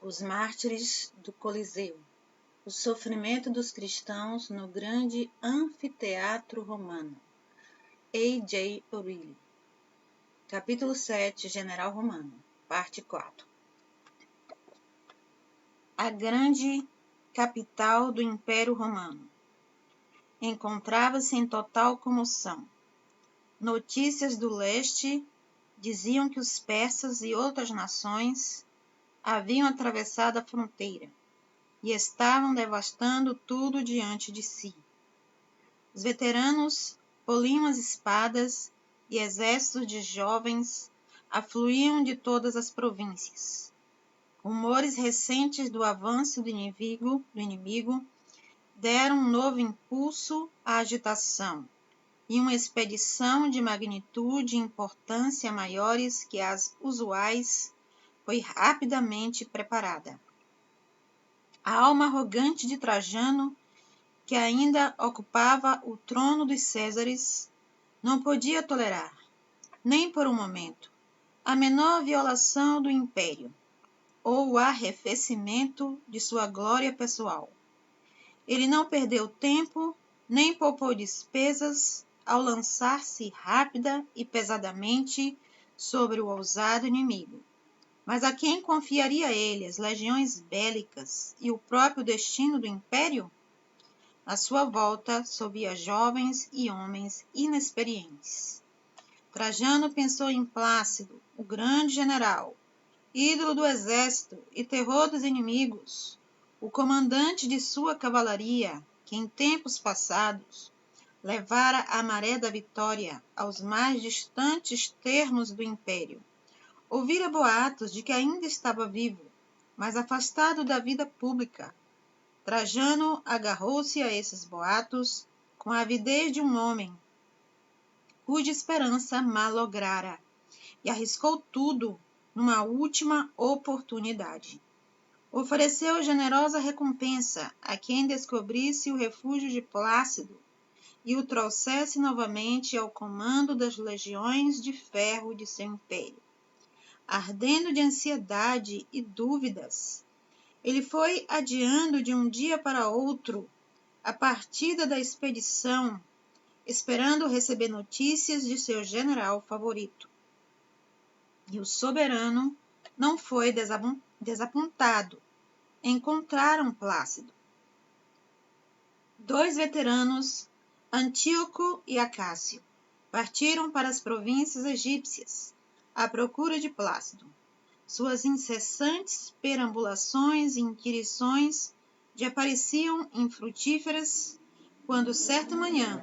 Os mártires do Coliseu. O sofrimento dos cristãos no grande anfiteatro romano. A.J. O'Reilly. Capítulo 7. General Romano. Parte 4. A grande capital do Império Romano encontrava-se em total comoção. Notícias do leste diziam que os persas e outras nações haviam atravessado a fronteira e estavam devastando tudo diante de si. Os veteranos poliam as espadas e exércitos de jovens afluíam de todas as províncias. Rumores recentes do avanço do inimigo deram um novo impulso à agitação, e uma expedição de magnitude e importância maiores que as usuais foi rapidamente preparada. A alma arrogante de Trajano, que ainda ocupava o trono dos Césares, não podia tolerar, nem por um momento, a menor violação do império ou o arrefecimento de sua glória pessoal. Ele não perdeu tempo, nem poupou despesas ao lançar-se rápida e pesadamente sobre o ousado inimigo. Mas a quem confiaria ele as legiões bélicas e o próprio destino do império? À sua volta sorvia jovens e homens inexperientes. Trajano pensou em Plácido, o grande general, ídolo do exército e terror dos inimigos, o comandante de sua cavalaria, que em tempos passados levara a maré da vitória aos mais distantes termos do império. Ouvira boatos de que ainda estava vivo, mas afastado da vida pública. Trajano agarrou-se a esses boatos com a avidez de um homem cuja esperança malograra e arriscou tudo numa última oportunidade. Ofereceu generosa recompensa a quem descobrisse o refúgio de Plácido e o trouxesse novamente ao comando das legiões de ferro de seu império. Ardendo de ansiedade e dúvidas, ele foi adiando de um dia para outro a partida da expedição, esperando receber notícias de seu general favorito. E o soberano não foi desapontado. Encontraram Plácido. 2 veteranos, Antíoco e Acácio, partiram para as províncias egípcias, à procura de Plácido. Suas incessantes perambulações e inquirições já pareciam infrutíferas quando, certa manhã,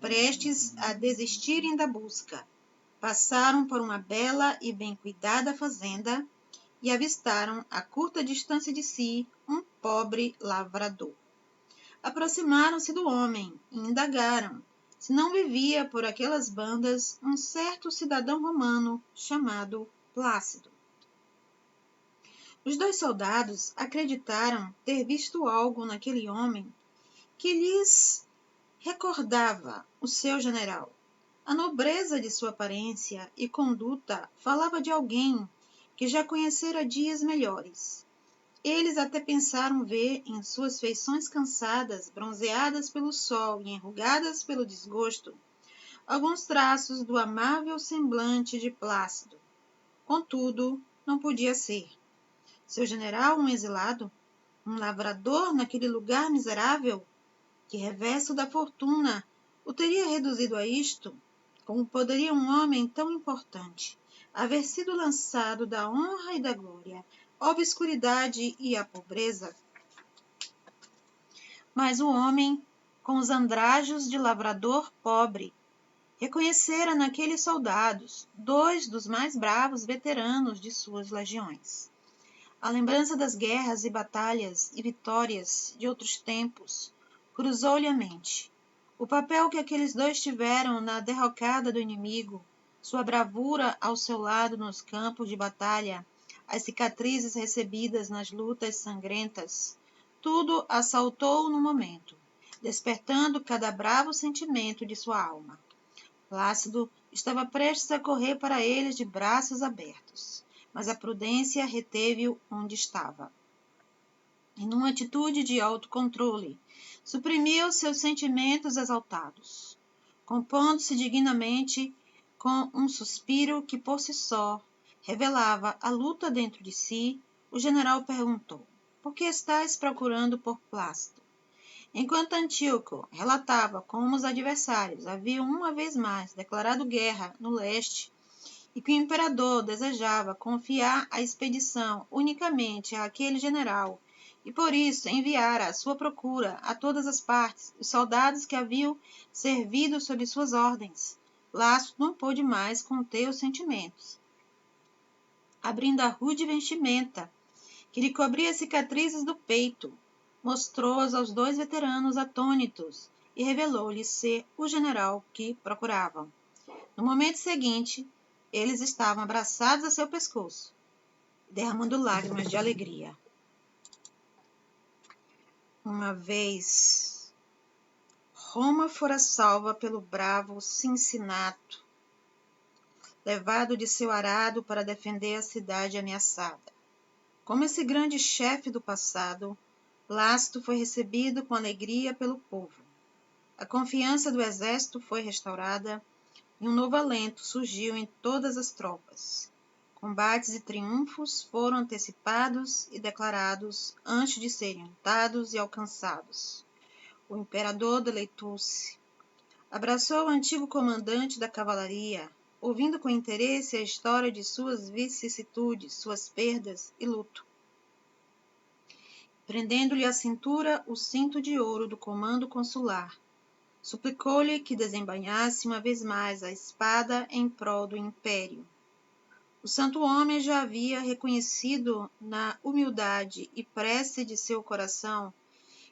prestes a desistirem da busca, passaram por uma bela e bem cuidada fazenda e avistaram, a curta distância de si, um pobre lavrador. Aproximaram-se do homem e indagaram se não vivia por aquelas bandas um certo cidadão romano chamado Plácido. Os 2 soldados acreditaram ter visto algo naquele homem que lhes recordava o seu general. A nobreza de sua aparência e conduta falava de alguém que já conhecera dias melhores. Eles até pensaram ver em suas feições cansadas, bronzeadas pelo sol e enrugadas pelo desgosto, alguns traços do amável semblante de Plácido. Contudo, não podia ser. Seu general, um exilado, um lavrador naquele lugar miserável, que reverso da fortuna o teria reduzido a isto? Como poderia um homem tão importante haver sido lançado da honra e da glória à obscuridade e à pobreza? Mas o homem, com os andrajos de lavrador pobre, reconhecera naqueles soldados 2 dos mais bravos veteranos de suas legiões. A lembrança das guerras e batalhas e vitórias de outros tempos cruzou-lhe a mente. O papel que aqueles 2 tiveram na derrocada do inimigo, sua bravura ao seu lado nos campos de batalha, as cicatrizes recebidas nas lutas sangrentas, tudo assaltou no momento, despertando cada bravo sentimento de sua alma. Plácido estava prestes a correr para eles de braços abertos, mas a prudência reteve-o onde estava. E numa atitude de autocontrole, suprimiu seus sentimentos exaltados. Compondo-se dignamente com um suspiro que por si só revelava a luta dentro de si, o general perguntou: por que estás procurando por Plácido? Enquanto Antíoco relatava como os adversários haviam uma vez mais declarado guerra no leste e que o imperador desejava confiar a expedição unicamente àquele general e por isso enviara à sua procura a todas as partes os soldados que haviam servido sob suas ordens, Lácio não pôde mais conter os sentimentos. Abrindo a rude vestimenta que lhe cobria as cicatrizes do peito, mostrou-as aos dois veteranos atônitos e revelou-lhes ser o general que procuravam. No momento seguinte, eles estavam abraçados a seu pescoço, derramando lágrimas de alegria. Uma vez, Roma fora salva pelo bravo Cincinato, levado de seu arado para defender a cidade ameaçada. Como esse grande chefe do passado, Lácito foi recebido com alegria pelo povo. A confiança do exército foi restaurada e um novo alento surgiu em todas as tropas. Combates e triunfos foram antecipados e declarados antes de serem lutados e alcançados. O imperador deleitou-se. Abraçou o antigo comandante da cavalaria, ouvindo com interesse a história de suas vicissitudes, suas perdas e luto. Prendendo-lhe à cintura o cinto de ouro do comando consular, suplicou-lhe que desembainhasse uma vez mais a espada em prol do império. O santo homem já havia reconhecido na humildade e prece de seu coração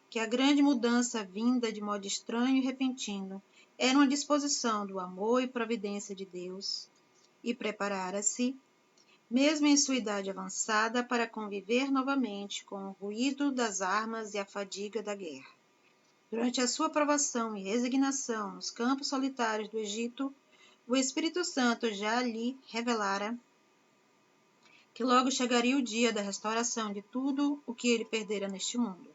que a grande mudança vinda de modo estranho e repentino era uma disposição do amor e providência de Deus, e preparara-se, mesmo em sua idade avançada, para conviver novamente com o ruído das armas e a fadiga da guerra. Durante a sua provação e resignação nos campos solitários do Egito, o Espírito Santo já lhe revelara que logo chegaria o dia da restauração de tudo o que ele perdera neste mundo.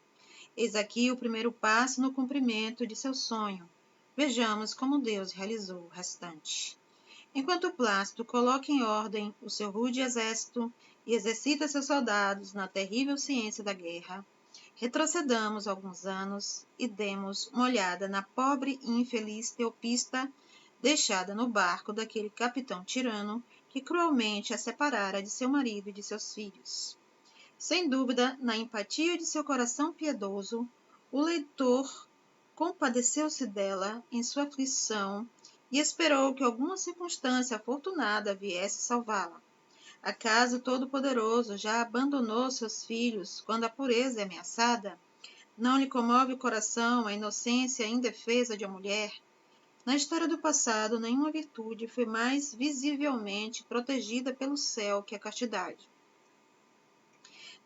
Eis aqui o primeiro passo no cumprimento de seu sonho. Vejamos como Deus realizou o restante. Enquanto Plácido coloca em ordem o seu rude exército e exercita seus soldados na terrível ciência da guerra, retrocedamos alguns anos e demos uma olhada na pobre e infeliz Teopista, deixada no barco daquele capitão tirano que cruelmente a separara de seu marido e de seus filhos. Sem dúvida, na empatia de seu coração piedoso, o leitor compadeceu-se dela em sua aflição e esperou que alguma circunstância afortunada viesse salvá-la. Acaso o Todo-Poderoso já abandonou seus filhos quando a pureza é ameaçada? Não lhe comove o coração a inocência indefesa de uma mulher? Na história do passado, nenhuma virtude foi mais visivelmente protegida pelo céu que a castidade.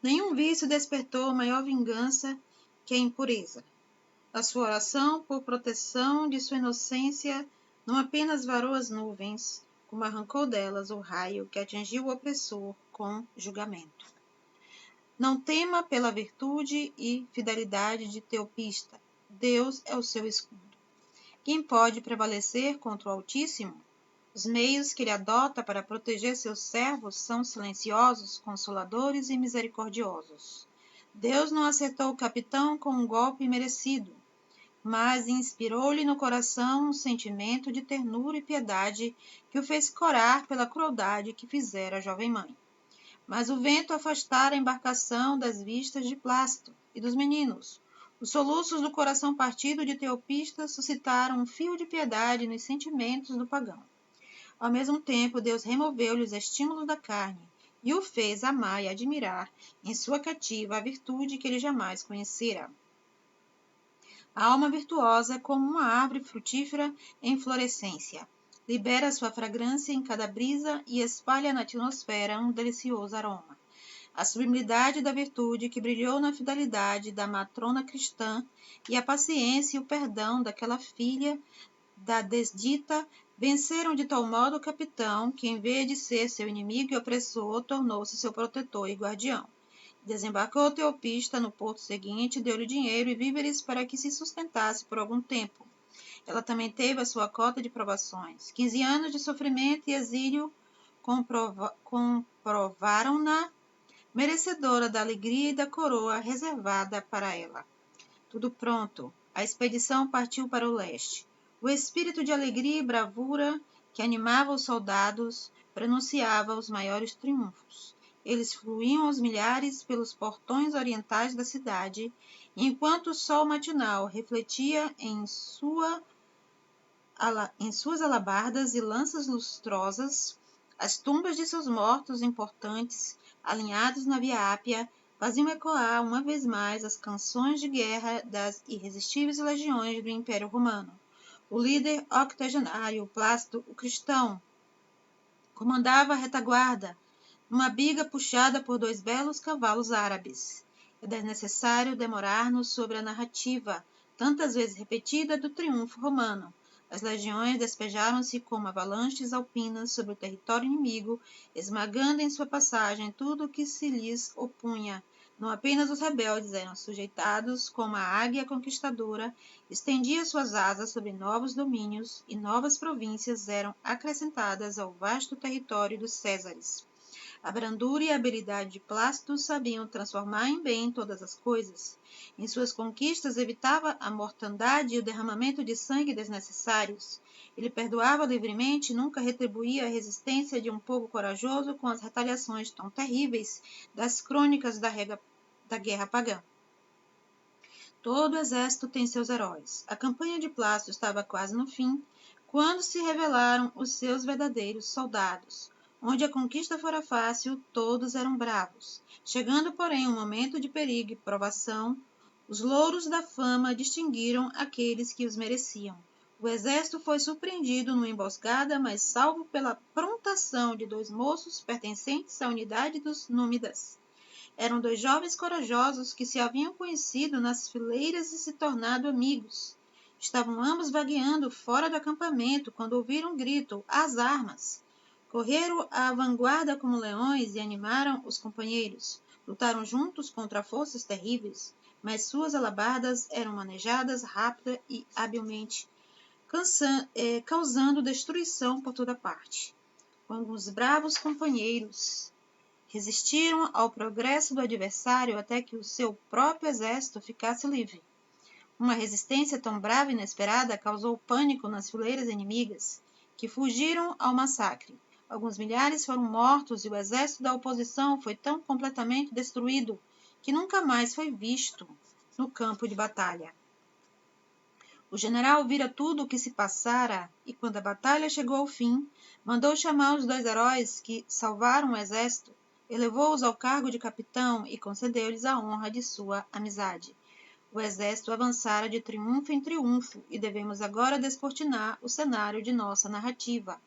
Nenhum vício despertou maior vingança que a impureza. A sua oração por proteção de sua inocência não apenas varou as nuvens, como arrancou delas o raio que atingiu o opressor com julgamento. Não tema pela virtude e fidelidade de Teopista. Deus é o seu escudo. Quem pode prevalecer contra o Altíssimo? Os meios que ele adota para proteger seus servos são silenciosos, consoladores e misericordiosos. Deus não acertou o capitão com um golpe merecido, mas inspirou-lhe no coração um sentimento de ternura e piedade que o fez corar pela crueldade que fizera a jovem mãe. Mas o vento afastara a embarcação das vistas de Plácido e dos meninos. Os soluços do coração partido de Teopista suscitaram um fio de piedade nos sentimentos do pagão. Ao mesmo tempo, Deus removeu-lhe os estímulos da carne e o fez amar e admirar em sua cativa a virtude que ele jamais conhecera. A alma virtuosa é como uma árvore frutífera em florescência. Libera sua fragrância em cada brisa e espalha na atmosfera um delicioso aroma. A sublimidade da virtude que brilhou na fidelidade da matrona cristã e a paciência e o perdão daquela filha da desdita Venceram de tal modo o capitão, que em vez de ser seu inimigo e opressor, tornou-se seu protetor e guardião. Desembarcou Teopista no porto seguinte, deu-lhe dinheiro e víveres para que se sustentasse por algum tempo. Ela também teve a sua cota de provações. 15 anos de sofrimento e exílio comprovaram-na merecedora da alegria e da coroa reservada para ela. Tudo pronto, a expedição partiu para o leste. O espírito de alegria e bravura que animava os soldados prenunciava os maiores triunfos. Eles fluíam aos milhares pelos portões orientais da cidade, e enquanto o sol matinal refletia em suas alabardas e lanças lustrosas as tumbas de seus mortos importantes, alinhados na Via Ápia, faziam ecoar uma vez mais as canções de guerra das irresistíveis legiões do Império Romano. O líder octogenário, Plácido, o cristão, comandava a retaguarda, numa biga puxada por 2 belos cavalos árabes. É desnecessário demorar-nos sobre a narrativa, tantas vezes repetida, do triunfo romano. As legiões despejaram-se como avalanches alpinas sobre o território inimigo, esmagando em sua passagem tudo o que se lhes opunha. Não apenas os rebeldes eram sujeitados, como a águia conquistadora estendia suas asas sobre novos domínios, e novas províncias eram acrescentadas ao vasto território dos Césares. A brandura e a habilidade de Plácido sabiam transformar em bem todas as coisas. Em suas conquistas evitava a mortandade e o derramamento de sangue desnecessários. Ele perdoava livremente e nunca retribuía a resistência de um povo corajoso com as retaliações tão terríveis das crônicas da guerra pagã. Todo exército tem seus heróis. A campanha de Plácido estava quase no fim, quando se revelaram os seus verdadeiros soldados. Onde a conquista fora fácil, todos eram bravos. Chegando, porém, um momento de perigo e provação, os louros da fama distinguiram aqueles que os mereciam. O exército foi surpreendido numa emboscada, mas salvo pela prontação de 2 moços pertencentes à unidade dos Númidas. Eram 2 jovens corajosos que se haviam conhecido nas fileiras e se tornado amigos. Estavam ambos vagueando fora do acampamento quando ouviram um grito: às armas! Correram à vanguarda como leões e animaram os companheiros. Lutaram juntos contra forças terríveis, mas suas alabardas eram manejadas rápida e habilmente, causando destruição por toda parte. Quando os bravos companheiros resistiram ao progresso do adversário até que o seu próprio exército ficasse livre. Uma resistência tão brava e inesperada causou pânico nas fileiras inimigas, que fugiram ao massacre. Alguns milhares foram mortos e o exército da oposição foi tão completamente destruído que nunca mais foi visto no campo de batalha. O general vira tudo o que se passara e, quando a batalha chegou ao fim, mandou chamar os 2 heróis que salvaram o exército, elevou-os ao cargo de capitão e concedeu-lhes a honra de sua amizade. O exército avançara de triunfo em triunfo e devemos agora descortinar o cenário de nossa narrativa.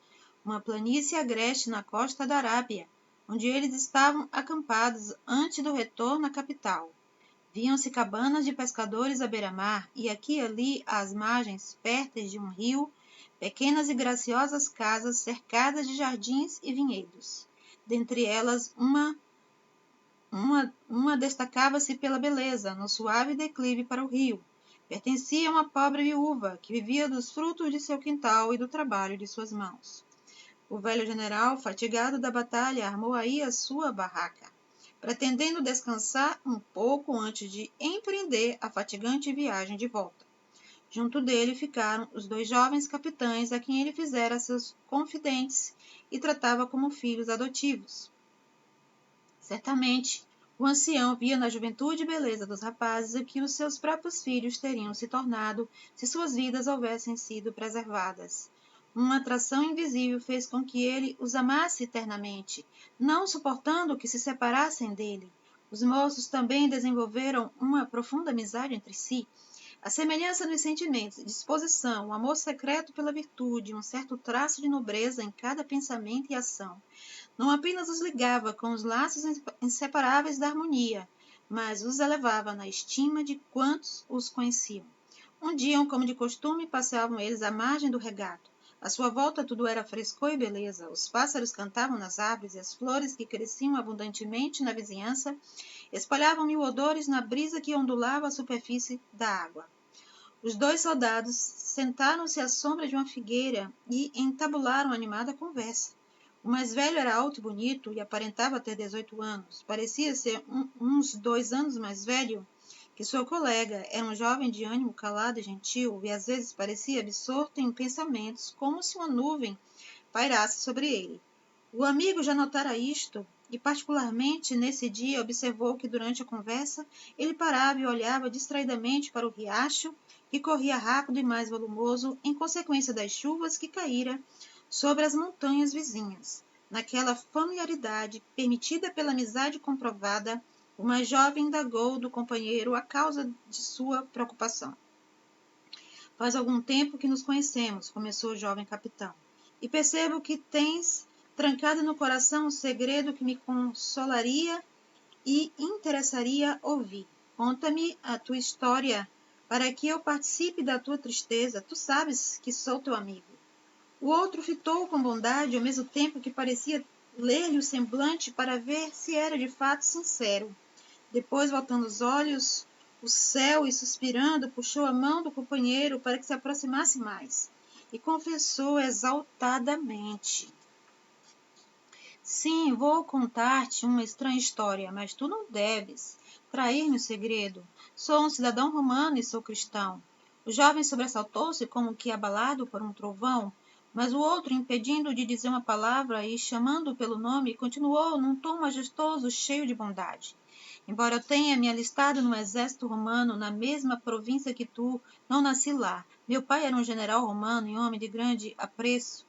Uma planície agreste na costa da Arábia, onde eles estavam acampados antes do retorno à capital. Viam-se cabanas de pescadores à beira-mar e aqui e ali, às margens férteis de um rio, pequenas e graciosas casas cercadas de jardins e vinhedos. Dentre elas, uma destacava-se pela beleza, no suave declive para o rio. Pertencia a uma pobre viúva, que vivia dos frutos de seu quintal e do trabalho de suas mãos. O velho general, fatigado da batalha, armou aí a sua barraca, pretendendo descansar um pouco antes de empreender a fatigante viagem de volta. Junto dele ficaram os 2 jovens capitães a quem ele fizera seus confidentes e tratava como filhos adotivos. Certamente, o ancião via na juventude e beleza dos rapazes o que os seus próprios filhos teriam se tornado se suas vidas houvessem sido preservadas. Uma atração invisível fez com que ele os amasse eternamente, não suportando que se separassem dele. Os moços também desenvolveram uma profunda amizade entre si. A semelhança nos sentimentos, disposição, o amor secreto pela virtude, um certo traço de nobreza em cada pensamento e ação, não apenas os ligava com os laços inseparáveis da harmonia, mas os elevava na estima de quantos os conheciam. Um dia, como de costume, passeavam eles à margem do regato. À sua volta tudo era frescor e beleza. Os pássaros cantavam nas árvores e as flores que cresciam abundantemente na vizinhança espalhavam mil odores na brisa que ondulava a superfície da água. Os dois soldados sentaram-se à sombra de uma figueira e entabularam animada conversa. O mais velho era alto e bonito e aparentava ter 18 anos. Parecia ser uns 2 anos mais velho que sua colega. Era um jovem de ânimo calado e gentil e às vezes parecia absorto em pensamentos, como se uma nuvem pairasse sobre ele. O amigo já notara isto e, particularmente nesse dia, observou que durante a conversa ele parava e olhava distraidamente para o riacho que corria rápido e mais volumoso em consequência das chuvas que caíra sobre as montanhas vizinhas. Naquela familiaridade permitida pela amizade comprovada, o mais jovem indagou do companheiro a causa de sua preocupação. Faz algum tempo que nos conhecemos, começou o jovem capitão, e percebo que tens trancado no coração um segredo que me consolaria e interessaria ouvir. Conta-me a tua história para que eu participe da tua tristeza. Tu sabes que sou teu amigo. O outro fitou com bondade, ao mesmo tempo que parecia ler-lhe o semblante para ver se era de fato sincero. Depois, voltando os olhos o céu e suspirando, puxou a mão do companheiro para que se aproximasse mais e confessou exaltadamente: Sim, vou contar-te uma estranha história, mas tu não deves trair-me o segredo. Sou um cidadão romano e sou cristão. O jovem sobressaltou-se como que abalado por um trovão, mas o outro, impedindo-o de dizer uma palavra e chamando-o pelo nome, continuou num tom majestoso, cheio de bondade. Embora eu tenha me alistado no exército romano, na mesma província que tu, não nasci lá. Meu pai era um general romano e homem de grande apreço.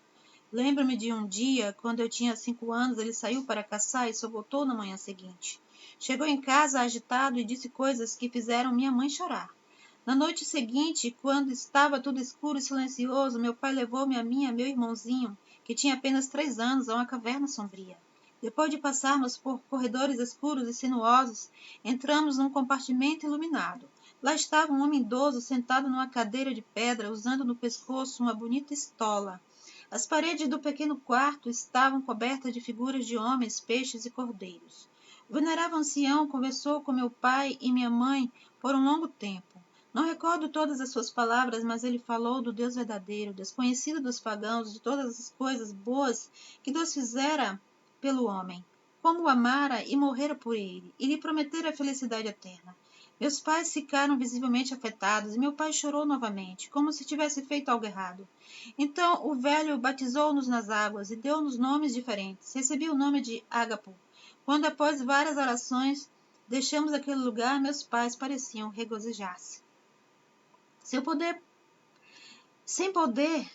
Lembro-me de um dia, quando eu tinha 5 anos, ele saiu para caçar e só voltou na manhã seguinte. Chegou em casa agitado e disse coisas que fizeram minha mãe chorar. Na noite seguinte, quando estava tudo escuro e silencioso, meu pai levou-me a mim e a meu irmãozinho, que tinha apenas 3 anos, a uma caverna sombria. Depois de passarmos por corredores escuros e sinuosos, entramos num compartimento iluminado. Lá estava um homem idoso sentado numa cadeira de pedra, usando no pescoço uma bonita estola. As paredes do pequeno quarto estavam cobertas de figuras de homens, peixes e cordeiros. O venerável ancião conversou com meu pai e minha mãe por um longo tempo. Não recordo todas as suas palavras, mas ele falou do Deus verdadeiro, desconhecido dos pagãos, de todas as coisas boas que Deus fizera pelo homem, como o amara e morrera por ele, e lhe prometera a felicidade eterna. Meus pais ficaram visivelmente afetados, e meu pai chorou novamente, como se tivesse feito algo errado. Então o velho batizou-nos nas águas e deu-nos nomes diferentes. Recebi o nome de Ágapo. Quando, após várias orações, deixamos aquele lugar, meus pais pareciam regozijar-se. Sem poder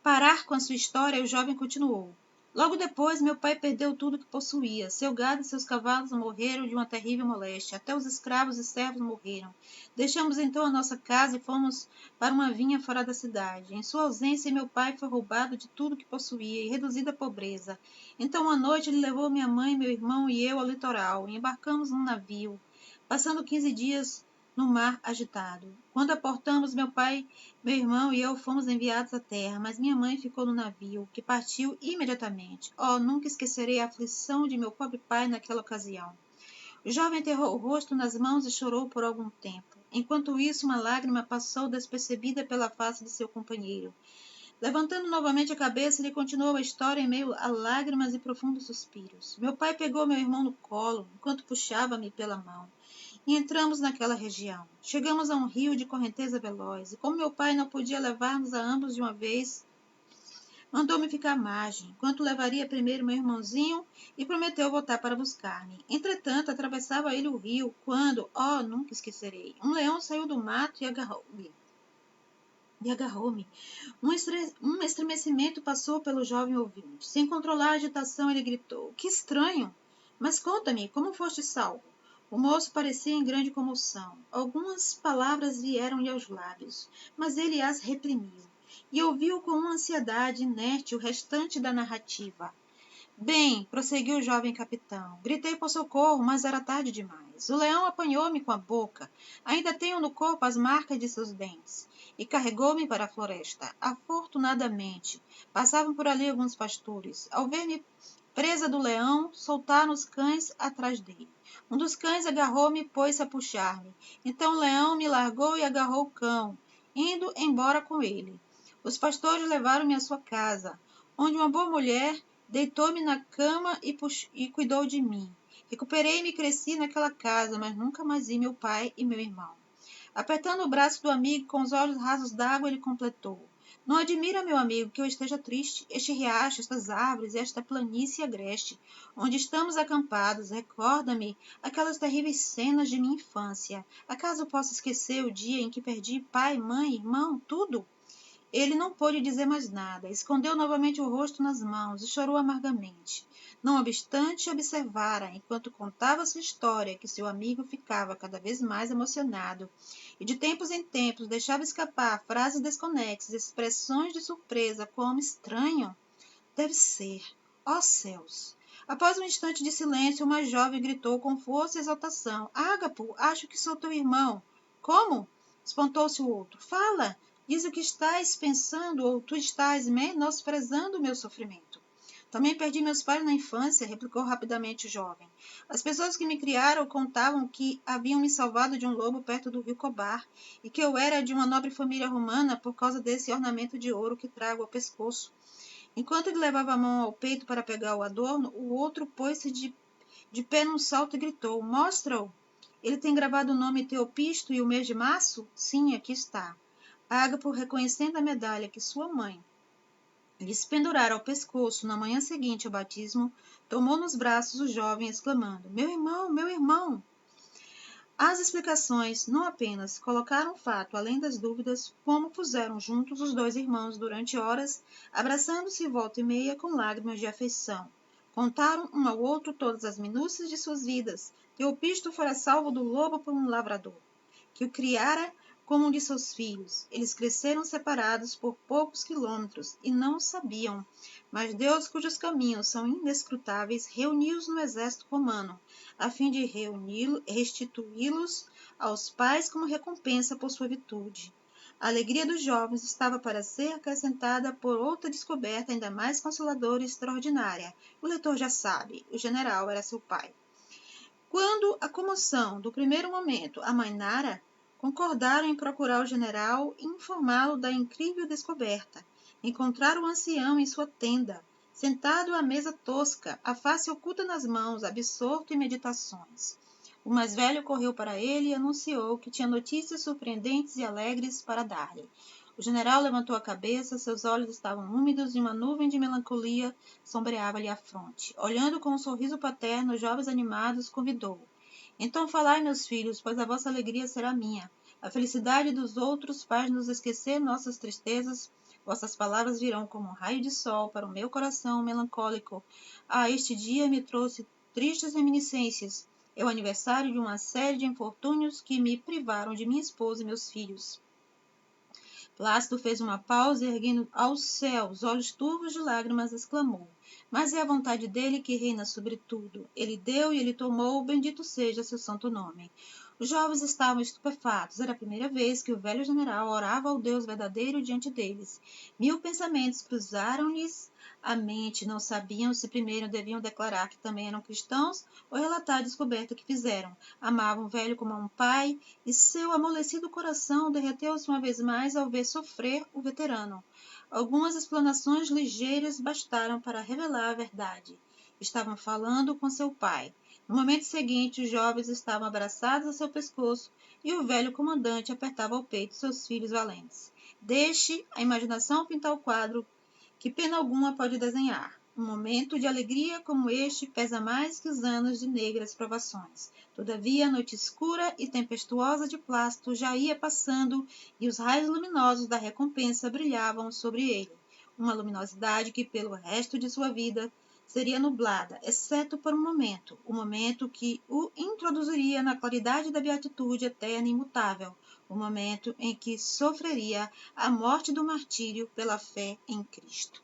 parar com a sua história, o jovem continuou. Logo depois, meu pai perdeu tudo que possuía. Seu gado e seus cavalos morreram de uma terrível moléstia. Até os escravos e servos morreram. Deixamos então a nossa casa e fomos para uma vinha fora da cidade. Em sua ausência, meu pai foi roubado de tudo que possuía e reduzido à pobreza. Então, uma noite, ele levou minha mãe, meu irmão e eu ao litoral e embarcamos num navio, passando 15 dias no mar agitado. Quando aportamos, meu pai, meu irmão e eu fomos enviados à terra, mas minha mãe ficou no navio, que partiu imediatamente. Oh, nunca esquecerei a aflição de meu pobre pai naquela ocasião. O jovem enterrou o rosto nas mãos e chorou por algum tempo. Enquanto isso, uma lágrima passou despercebida pela face de seu companheiro. Levantando novamente a cabeça, ele continuou a história em meio a lágrimas e profundos suspiros. Meu pai pegou meu irmão no colo, enquanto puxava-me pela mão. E entramos naquela região. Chegamos a um rio de correnteza veloz, e como meu pai não podia levar-nos a ambos de uma vez, mandou-me ficar à margem, enquanto levaria primeiro meu irmãozinho e prometeu voltar para buscar-me. Entretanto, atravessava ele o rio, quando, oh, nunca esquecerei, um leão saiu do mato e agarrou-me. Um estremecimento passou pelo jovem ouvinte. Sem controlar a agitação, ele gritou: Que estranho! Mas conta-me, como foste salvo? O moço parecia em grande comoção. Algumas palavras vieram-lhe aos lábios, mas ele as reprimiu, e ouviu com uma ansiedade inerte o restante da narrativa. Bem, prosseguiu o jovem capitão, gritei por socorro, mas era tarde demais. carnes. O leão apanhou-me com a boca. Ainda tenho no corpo as marcas de seus dentes. E carregou-me para a floresta. Afortunadamente, passavam por ali alguns pastores. Ao ver-me presa do leão, soltaram os cães atrás dele. Um dos cães agarrou-me e pôs-se a puxar-me. Então o leão me largou e agarrou o cão, indo embora com ele. Os pastores levaram-me à sua casa, onde uma boa mulher deitou-me na cama e cuidou de mim. Recuperei-me e cresci naquela casa, mas nunca mais vi meu pai e meu irmão. Apertando o braço do amigo com os olhos rasos d'água, ele completou: Não admira, meu amigo, que eu esteja triste. Este riacho, estas árvores, esta planície agreste, onde estamos acampados, recorda-me aquelas terríveis cenas de minha infância. Acaso posso esquecer o dia em que perdi pai, mãe, irmão, tudo? Ele não pôde dizer mais nada. Escondeu novamente o rosto nas mãos e chorou amargamente. Não obstante, observara, enquanto contava sua história, que seu amigo ficava cada vez mais emocionado e de tempos em tempos deixava escapar frases desconexas, expressões de surpresa, como estranho. Deve ser. Ó céus! Após um instante de silêncio, uma jovem gritou com força e exaltação: Ágapo, acho que sou teu irmão. Como? Espantou-se o outro. Fala! Diz o que estás pensando ou tu estás menosprezando o meu sofrimento. Também perdi meus pais na infância, replicou rapidamente o jovem. As pessoas que me criaram contavam que haviam me salvado de um lobo perto do rio Cobar e que eu era de uma nobre família romana por causa desse ornamento de ouro que trago ao pescoço. Enquanto ele levava a mão ao peito para pegar o adorno, o outro pôs-se de pé num salto e gritou: Mostra-o! Ele tem gravado o nome Teopisto e o mês de março? Sim, aqui está. Ágapo, reconhecendo a medalha que sua mãe lhes pendurara ao pescoço na manhã seguinte ao batismo, tomou nos braços o jovem, exclamando: Meu irmão, meu irmão! As explicações não apenas colocaram o fato além das dúvidas, como puseram juntos os dois irmãos durante horas, abraçando-se volta e meia com lágrimas de afeição. Contaram um ao outro todas as minúcias de suas vidas. Teopisto fora salvo do lobo por um lavrador, que o criara como um de seus filhos. Eles cresceram separados por poucos quilômetros e não o sabiam. Mas Deus, cujos caminhos são inescrutáveis, reuniu-os no exército romano, a fim de restituí-los aos pais como recompensa por sua virtude. A alegria dos jovens estava para ser acrescentada por outra descoberta ainda mais consoladora e extraordinária. O leitor já sabe, o general era seu pai. Quando a comoção do primeiro momento amainara, concordaram em procurar o general e informá-lo da incrível descoberta. Encontraram o ancião em sua tenda, sentado à mesa tosca, a face oculta nas mãos, absorto em meditações. O mais velho correu para ele e anunciou que tinha notícias surpreendentes e alegres para dar-lhe. O general levantou a cabeça, seus olhos estavam úmidos e uma nuvem de melancolia sombreava-lhe a fronte. Olhando com um sorriso paterno, os jovens animados, convidou: Então falai, meus filhos, pois a vossa alegria será minha. A felicidade dos outros faz-nos esquecer nossas tristezas. Vossas palavras virão como um raio de sol para o meu coração melancólico. Este dia me trouxe tristes reminiscências. É o aniversário de uma série de infortúnios que me privaram de minha esposa e meus filhos. Plácido fez uma pausa e, erguendo ao céu os olhos turvos de lágrimas, exclamou: Mas é a vontade dele que reina sobre tudo. Ele deu e ele tomou, bendito seja seu santo nome. Os jovens estavam estupefatos. Era a primeira vez que o velho general orava ao Deus verdadeiro diante deles. 1000 pensamentos cruzaram-lhes a mente. Não sabiam se primeiro deviam declarar que também eram cristãos ou relatar a descoberta que fizeram. Amavam o velho como a um pai, e seu amolecido coração derreteu-se uma vez mais ao ver sofrer o veterano. Algumas explanações ligeiras bastaram para revelar a verdade. Estavam falando com seu pai. No momento seguinte, os jovens estavam abraçados a seu pescoço e o velho comandante apertava ao peito seus filhos valentes. Deixe a imaginação pintar o quadro que pena alguma pode desenhar. Um momento de alegria como este pesa mais que os anos de negras provações. Todavia, a noite escura e tempestuosa de Plácido já ia passando e os raios luminosos da recompensa brilhavam sobre ele. Uma luminosidade que, pelo resto de sua vida, seria nublada, exceto por um momento, o momento que o introduziria na claridade da beatitude eterna e imutável, o momento em que sofreria a morte do martírio pela fé em Cristo.